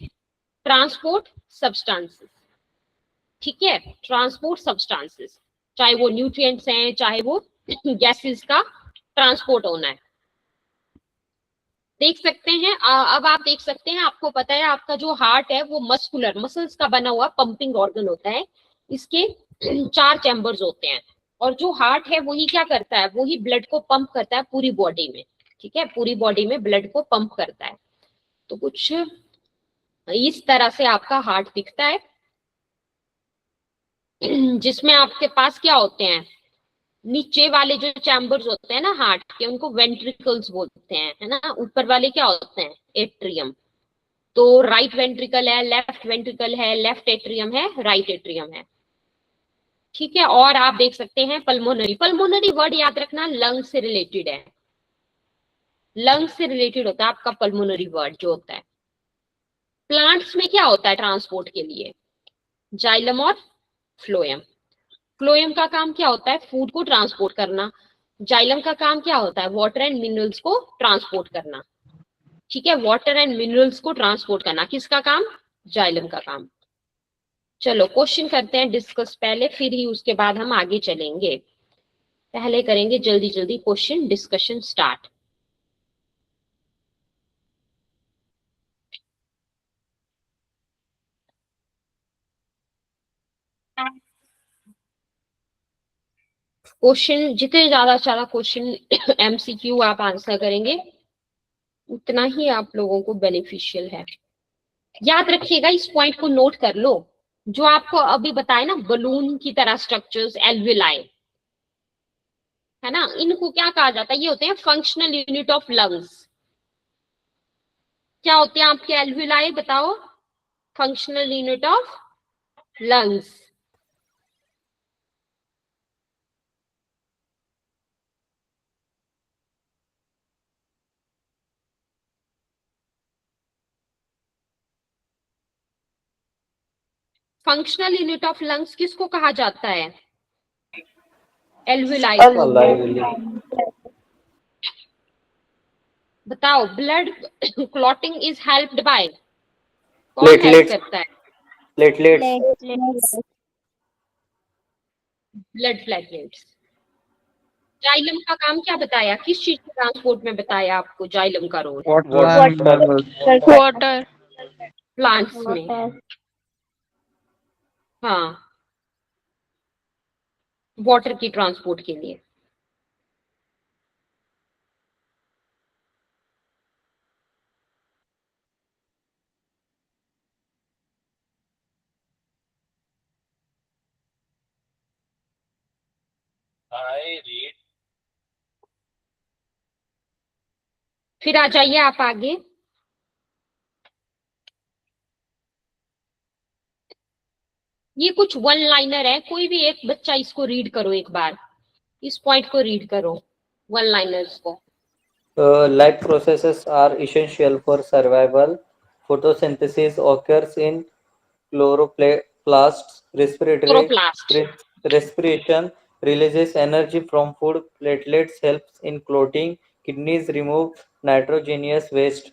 S2: ट्रांसपोर्ट सब्सटेंसेस, ठीक है। ट्रांसपोर्ट सब्सटेंसेस, चाहे वो न्यूट्रिएंट्स हैं, चाहे वो गैसेस का ट्रांसपोर्ट होना है। देख सकते हैं, अब आप देख सकते हैं, आपको पता है आपका जो हार्ट है वो मसल्स का बना हुआ पंपिंग ऑर्गन होता है। इसके 4 चैम्बर्स होते हैं, और जो हार्ट है वही क्या करता है? वही ब्लड को पंप करता है पूरी बॉडी में, ठीक है। पूरी बॉडी में ब्लड को पंप करता है। तो कुछ इस तरह से आपका हार्ट दिखता है, जिसमें आपके पास क्या होते हैं? नीचे वाले जो चैम्बर्स होते हैं ना हार्ट के, उनको वेंट्रिकल्स बोलते हैं, है ना। ऊपर वाले क्या होते हैं? एट्रियम। तो राइट वेंट्रिकल है, लेफ्ट वेंट्रिकल है, लेफ्ट एट्रियम है, राइट एट्रियम है, ठीक है। और आप देख सकते हैं पल्मोनरी वर्ड याद रखना, लंग्स से रिलेटेड है, लंग्स से रिलेटेड होता है आपका पल्मोनरी वर्ड जो होता है। प्लांट्स में क्या होता है ट्रांसपोर्ट के लिए? जाइलम और फ्लोएम। फ्लोएम का काम क्या होता है? फूड को ट्रांसपोर्ट करना। जाइलम का काम क्या होता है? वाटर एंड मिनरल्स को ट्रांसपोर्ट करना, ठीक है। वाटर एंड मिनरल्स को ट्रांसपोर्ट करना किसका काम? जाइलम का काम। चलो क्वेश्चन करते हैं डिस्कस पहले, फिर ही उसके बाद हम आगे चलेंगे। पहले करेंगे जल्दी जल्दी क्वेश्चन डिस्कशन स्टार्ट। क्वेश्चन जितने ज्यादा क्वेश्चन एमसीक्यू आप आंसर करेंगे उतना ही आप लोगों को बेनिफिशियल है। याद रखिएगा, इस पॉइंट को नोट कर लो, जो आपको अभी बताए ना बलून की तरह स्ट्रक्चर्स, एल्वियोलाई, है ना, इनको क्या कहा जाता है? ये होते हैं फंक्शनल यूनिट ऑफ लंग्स। क्या होते हैं आपके एल्वियोलाई बताओ? functional unit of lungs. Functional unit of lungs किसको कहा जाता है? एल्विलाई। बताओ, blood clotting is helped bye, कौन हेल्प
S4: Platelets.
S2: करता है?
S4: Platelets.
S2: Blood platelets. जाइलम का काम क्या बताया, किस चीज के ट्रांसपोर्ट में बताया आपको जाइलम का रोल?
S5: वाटर
S7: water,
S2: प्लांट्स में। हाँ, वाटर की ट्रांसपोर्ट के लिए।
S8: I read
S2: फिर आ जाइए आप आगे। ये कुछ वन लाइनर है, कोई भी एक बच्चा इसको रीड करो एक बार, इस पॉइंट को रीड करो, वन लाइनर्स को।
S4: Life processes are essential for survival. Photosynthesis occurs in chloroplasts.
S2: Chloroplast.
S4: Respiration releases energy from food. Platelets helps in clotting. Kidneys remove nitrogenous waste.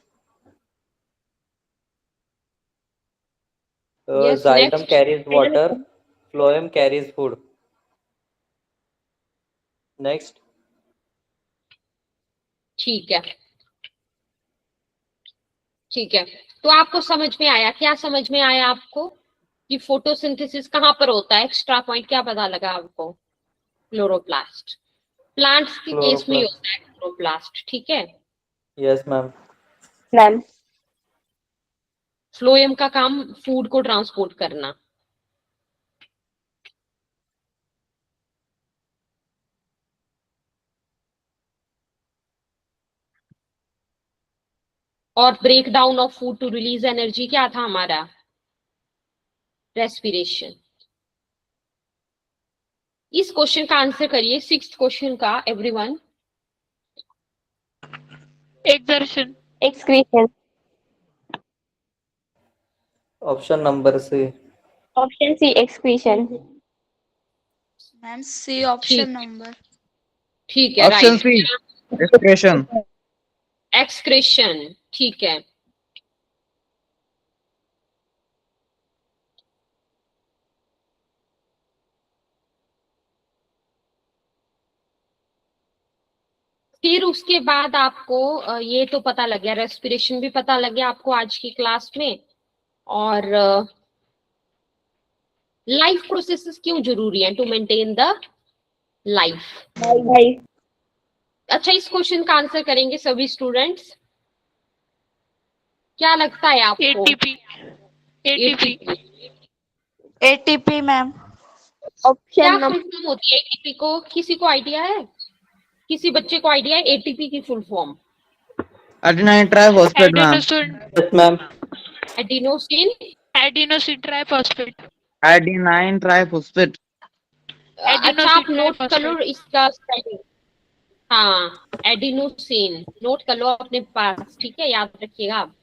S2: Yes,
S4: Xylem
S2: next.
S4: carries water. Phloem carries food. Next.
S2: ठीक है, ठीक है। तो आपको समझ में आया, क्या समझ में आया आपको कि फोटोसिंथेसिस कहाँ पर होता है? एक्स्ट्रा पॉइंट क्या पता लगा आपको? क्लोरोप्लास्ट। प्लांट्स के केस में ही होता है क्लोरोप्लास्ट, ठीक है।
S4: Yes, ma'am.
S1: मैम।
S2: फ्लोएम का काम फूड को ट्रांसपोर्ट करना। और break down of food to release energy क्या था हमारा? रेस्पिरेशन। इस क्वेश्चन का आंसर करिए, 6th क्वेश्चन का everyone.
S7: exertion,
S1: excretion.
S4: Option number C.
S1: Option C excretion.
S9: Ma'am C option number.
S2: ठीक है,
S5: option
S2: right.
S5: C expression.
S2: Excretion, ठीक है। फिर उसके बाद आपको ये तो पता लग गया, रेस्पिरेशन भी पता लग गया आपको आज की क्लास में। और लाइफ प्रोसेसेस क्यों जरूरी है टू मेंटेन द लाइफ? अच्छा, इस क्वेश्चन का आंसर करेंगे सभी स्टूडेंट्स। क्या लगता है आपको?
S7: ATP, ATP,
S9: ATP ma'am.
S2: क्या
S1: ऑप्शन
S2: फुल फॉर्म होती है एटीपी को? किसी को आइडिया है? किसी बच्चे को आइडिया है एटीपी की full form?
S5: Adenine triphosphate ma'am.
S4: Yes, ma'am.
S2: Adenosine
S7: adenosine triphosphate,
S5: adenine triphosphate.
S2: अच्छा, आप नोट कर लो इसका स्पेलिंग। हाँ, एडिनोसिन नोट कर लो अपने पास, ठीक है, याद रखिएगा आप।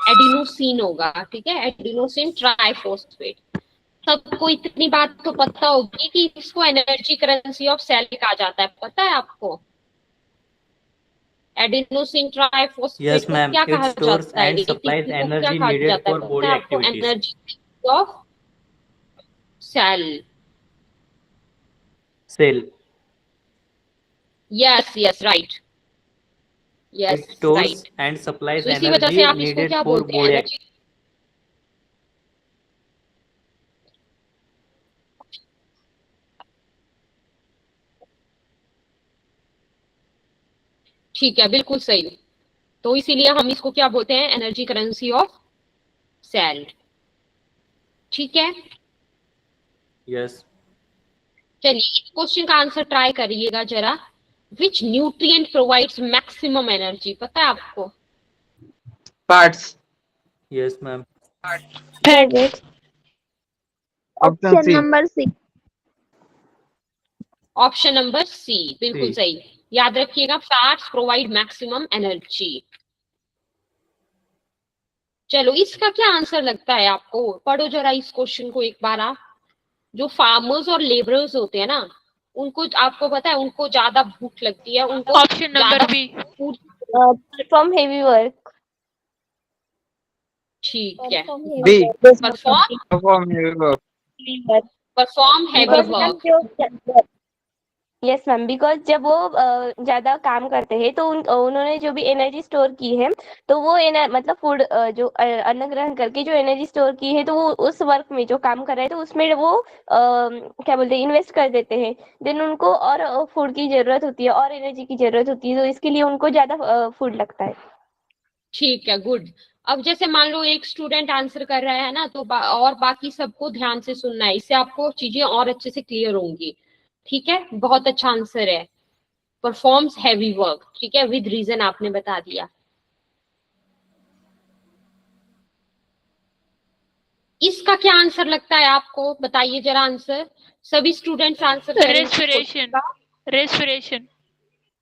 S2: एडिनोसिन होगा, ठीक है, एडिनोसिन ट्राइफॉस्फेट। सबको इतनी बात तो पता होगी कि इसको एनर्जी करेंसी ऑफ सेल कहा जाता है, पता है आपको? एडिनोसिन ट्राइफॉस्फेट
S6: Yes,
S2: को
S6: ma'am.
S2: क्या
S6: It
S2: कहा
S6: stores
S2: जाता है?
S6: and supplies
S2: ATP को क्या
S6: energy
S2: कहा
S6: needed
S2: जाता है?
S6: for
S2: पता
S6: body
S2: है आपको?
S6: activities.
S2: Energy of cell.
S6: Cell.
S2: Yes yes, right.
S6: It
S2: yes,
S6: stores
S2: right.
S6: and supplies
S2: तो इसी वजह से
S6: energy
S2: आप इसको
S6: needed
S2: क्या
S6: for
S2: बोलते हैं?
S6: body
S2: energy. ठीक है, बिल्कुल सही। तो इसीलिए हम इसको क्या बोलते हैं? एनर्जी करेंसी ऑफ सेल, ठीक है।
S6: Yes.
S2: चलिए, क्वेश्चन का आंसर ट्राई करिएगा जरा। Which nutrient provides maximum energy? पता है आपको?
S5: Fats.
S6: Yes, ma'am.
S7: Fats.
S5: Option C.
S1: Number C.
S2: Option number C बिल्कुल
S6: सी।
S2: सही। याद रखिएगा, फैट्स प्रोवाइड मैक्सिमम एनर्जी। चलो, इसका क्या आंसर लगता है आपको? पढ़ो जरा इस क्वेश्चन को एक बार आप। जो फार्मर्स और लेबरर्स होते हैं ना, उनको, आपको पता है, उनको ज्यादा भूख लगती है, उनको
S7: Option number
S2: ज्यादा
S7: B.
S2: Food.
S1: Perform heavy work.
S2: ठीक है।
S5: D.
S2: Perform heavy
S1: because ma'am
S2: work.
S1: जो यस मैम, बिकॉज जब वो ज्यादा काम करते हैं तो उन्होंने जो भी एनर्जी स्टोर की है, तो वो मतलब फूड जो अन्न ग्रहण करके जो एनर्जी स्टोर की है, तो वो उस वर्क में जो काम कर रहे हैं तो उसमें वो क्या बोलते हैं, इन्वेस्ट कर देते हैं। देन उनको और फूड की जरूरत होती है और एनर्जी की जरूरत होती है, तो इसके लिए उनको ज्यादा फूड लगता है।
S2: ठीक है, गुड। अब जैसे मान लो एक स्टूडेंट आंसर कर रहा है ना, तो और बाकी सबको ध्यान से सुनना है, इससे आपको चीजें और अच्छे से क्लियर होंगी। ठीक है, बहुत अच्छा आंसर है, परफॉर्म्स हैवी वर्क। ठीक है, विद रीजन आपने बता दिया। इसका क्या आंसर लगता है आपको? बताइए जरा आंसर। सभी स्टूडेंट्स आंसर करेंगे इस क्वेश्चन
S7: Respiration.
S2: का।
S7: Respiration.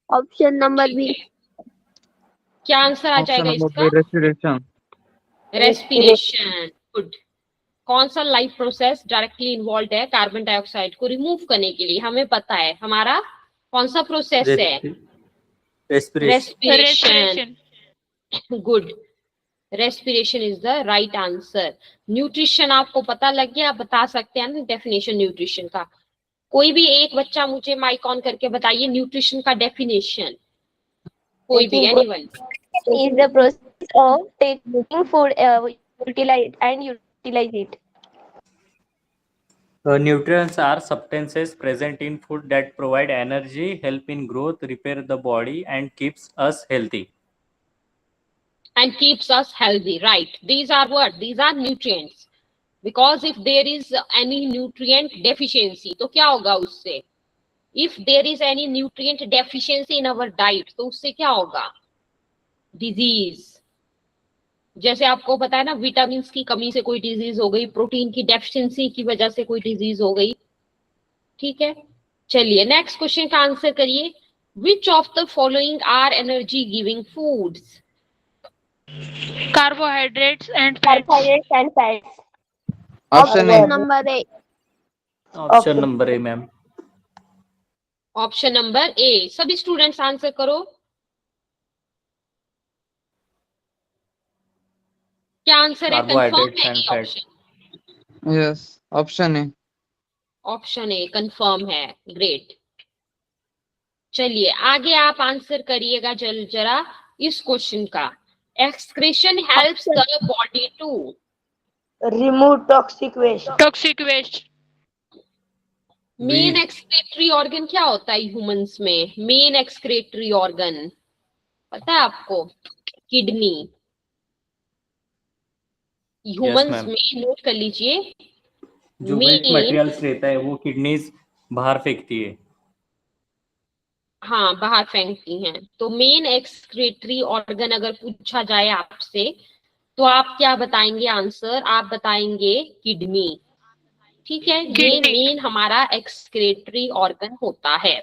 S1: ऑप्शन नंबर
S2: ठीक
S1: बी।
S2: है, क्या आंसर आ
S5: ऑप्शन
S2: जाएगा
S5: नंबर
S2: इसका?
S5: B, respiration.
S2: रेस्पिरेशन। गुड। कौन सा लाइफ प्रोसेस डायरेक्टली इन्वॉल्व है कार्बन डाइऑक्साइड को रिमूव करने के लिए? हमें पता है हमारा कौन सा प्रोसेस है।
S6: Respiration.
S2: Respiration.
S7: Respiration.
S2: Good. Respiration is the right answer. Nutrition आपको पता लग गया? आप बता सकते हैं ना डेफिनेशन न्यूट्रिशन का? कोई भी एक बच्चा मुझे माइक ऑन करके बताइए न्यूट्रिशन का डेफिनेशन। कोई भी, anyone.
S1: is the process of taking food, utilize and utilize it.
S6: Nutrients are substances present in food that provide energy, help in growth, repair the body, and keeps us healthy.
S2: And keeps us healthy, right? These are what? These are nutrients. Because if there is any nutrient deficiency, तो क्या होगा उससे? If there is any nutrient deficiency in our diet, तो उससे क्या होगा? Disease. जैसे आपको पता है ना, विटामिन की कमी से कोई डिजीज हो गई, प्रोटीन की डेफिशिएंसी की वजह से कोई डिजीज हो गई। ठीक है, चलिए नेक्स्ट क्वेश्चन का आंसर करिए। Which of the following are energy giving foods?
S7: Carbohydrates and fats.
S1: Carbohydrates and fats.
S5: Option A.
S1: Number A.
S6: Option number A ma'am.
S2: Option number A. सभी स्टूडेंट्स आंसर करो। क्या आंसर है? Confirm
S6: carbohydrates
S2: है
S6: and
S2: ये
S6: fats.
S2: Option?
S5: Yes, option A.
S2: Option A confirm है। Great. चलिए आगे आप आंसर करिएगा जरा इस क्वेश्चन का। Excretion helps the body to
S3: remove toxic waste.
S7: Toxic waste.
S2: Main excretory organ क्या होता है ह्यूमंस में? मेन एक्सक्रीटरी ऑर्गन पता है आपको? किडनी। Humans
S6: ma'am.
S2: में नोट कर लीजिए।
S6: जो वेस्ट मटेरियल्स रहता है वो किडनीज बाहर फेंकती है।
S2: हाँ, बाहर फेंकती हैं। तो मेन एक्सक्रीटरी ऑर्गन अगर पूछा जाए आपसे, तो आप क्या बताएंगे आंसर? आप बताएंगे किडनी। ठीक है, ये
S7: Kidney.
S2: मेन हमारा एक्सक्रीटरी ऑर्गन होता है।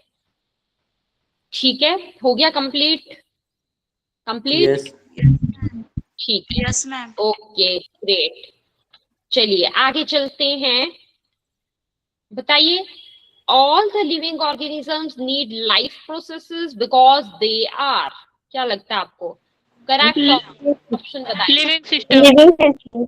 S2: ठीक है, हो गया कंप्लीट? कंप्लीट।
S6: यस।
S2: ठीक है,
S9: Yes, ma'am.
S2: Okay great. चलिए आगे चलते हैं। बताइए, all the living organisms need life processes because they are, क्या लगता है आपको? करेक्ट ऑप्शन बताइए।
S7: Living system.
S1: Living system.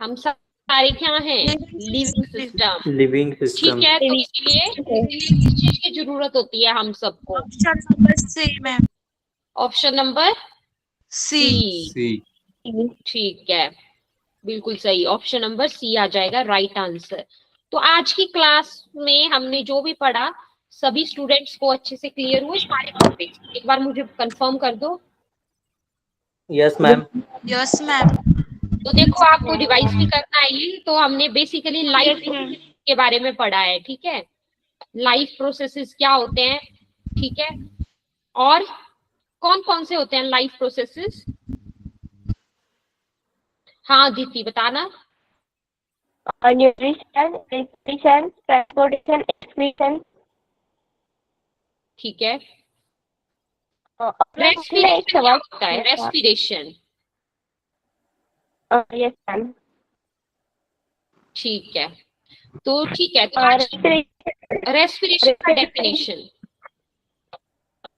S2: हम सारे क्या हैं? Living system.
S6: लिविंग
S2: ठीक
S6: सिस्टम।
S2: है, तो इसलिए किस चीज की जरूरत होती है हम सबको?
S9: Option number C, ma'am.
S2: Option number
S9: C.
S2: सी। ठीक है, बिल्कुल सही, ऑप्शन नंबर सी आ जाएगा राइट आंसर। तो आज की क्लास में हमने जो भी पढ़ा, सभी स्टूडेंट्स को अच्छे से क्लियर हुए सारे टॉपिक्स? एक बार मुझे कंफर्म कर दो।
S6: Yes ma'am.
S9: Yes, ma'am.
S2: तो देखो, आपको रिवाइज भी करना है ये। तो हमने बेसिकली लाइफ के बारे में पढ़ा है। ठीक है, लाइफ प्रोसेसेस क्या होते हैं, ठीक है, और कौन कौन से होते हैं लाइफ प्रोसेसेस? हाँ दीप्ति बताना।
S1: Nutrition, respiration, transportation, excretion।
S2: ठीक है।
S1: मैम मुझे ना एक
S2: रेस्पिरेशन क्या
S1: सवाल
S2: होता है? रेस्पिरेशन।
S1: Yes ma'am.
S2: ठीक है, तो ठीक है, तो आज रेस्पिरेशन का definition.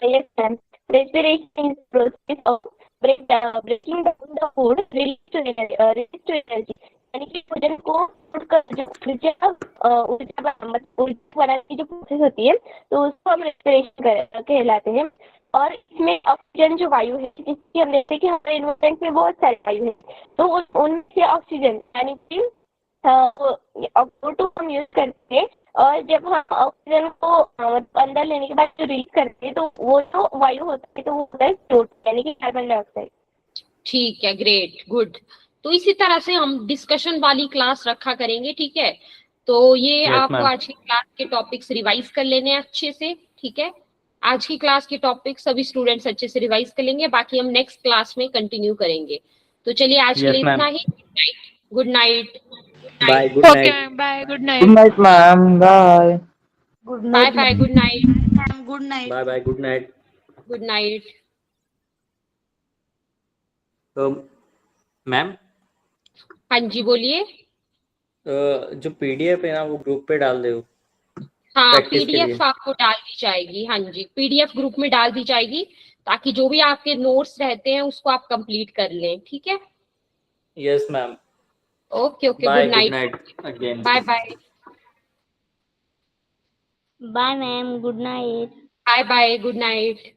S1: Yes, ma'am. Respiration is process of breaking down the food release to energy। यानी कि भोजन को फूड का जो ऊर्जा बनाने की जो प्रोसेस होती है तो उसको हम रेस्पिरेशन कहलाते हैं। और इसमें ऑक्सीजन जो वायु है, जिसकी हम देखते हैं कि हमारे एनवायरमेंट में बहुत सारी वायु है, तो उनसे ऑक्सीजन यानी कि O2 हम यूज करते हैं। और जब हम ऑक्सीजन को अंदर लेने के बाद जो रिलीज करते हैं तो वो जो वायु होता है तो वो होता है CO2 यानी कि कार्बन डाइऑक्साइड।
S2: ठीक है, ग्रेट, गुड। तो इसी तरह से हम डिस्कशन वाली क्लास रखा करेंगे, ठीक है। तो ये
S6: Yes,
S2: आपको
S6: ma'am.
S2: आज की क्लास के टॉपिक्स रिवाइज कर लेने हैं अच्छे से, ठीक है। आज की क्लास के टॉपिक सभी स्टूडेंट्स अच्छे से रिवाइज कर लेंगे, बाकी हम नेक्स्ट क्लास में कंटिन्यू करेंगे। तो चलिए आज के लिए
S6: Yes, ma'am.
S2: इतना ही। Good night.
S4: Bye. Good
S7: Okay,
S4: night.
S7: ma'am. Bye. Good
S5: Good
S7: night.
S5: night, ma'am. Bye.
S3: Good
S2: bye
S3: night
S2: bye, good night.
S9: Ma'am good night.
S4: Bye. Bye. Good night.
S2: Good night.
S6: Ma'am,
S2: हाँ जी बोलिए।
S4: जो PDF है ना वो group पे डाल दो
S2: हाँ,
S4: प्रैक्टिस के लिए।
S2: पीडीएफ आपको डाल दी जाएगी। हाँ जी, पीडीएफ ग्रुप में डाल दी जाएगी ताकि जो भी आपके नोट्स रहते हैं उसको आप कंप्लीट कर लें, ठीक है।
S4: Yes ma'am.
S2: Okay okay,
S4: bye.
S2: Good
S4: good
S2: night.
S4: Night again.
S2: Bye bye.
S1: Bye ma'am, good night.
S2: Bye bye, good night.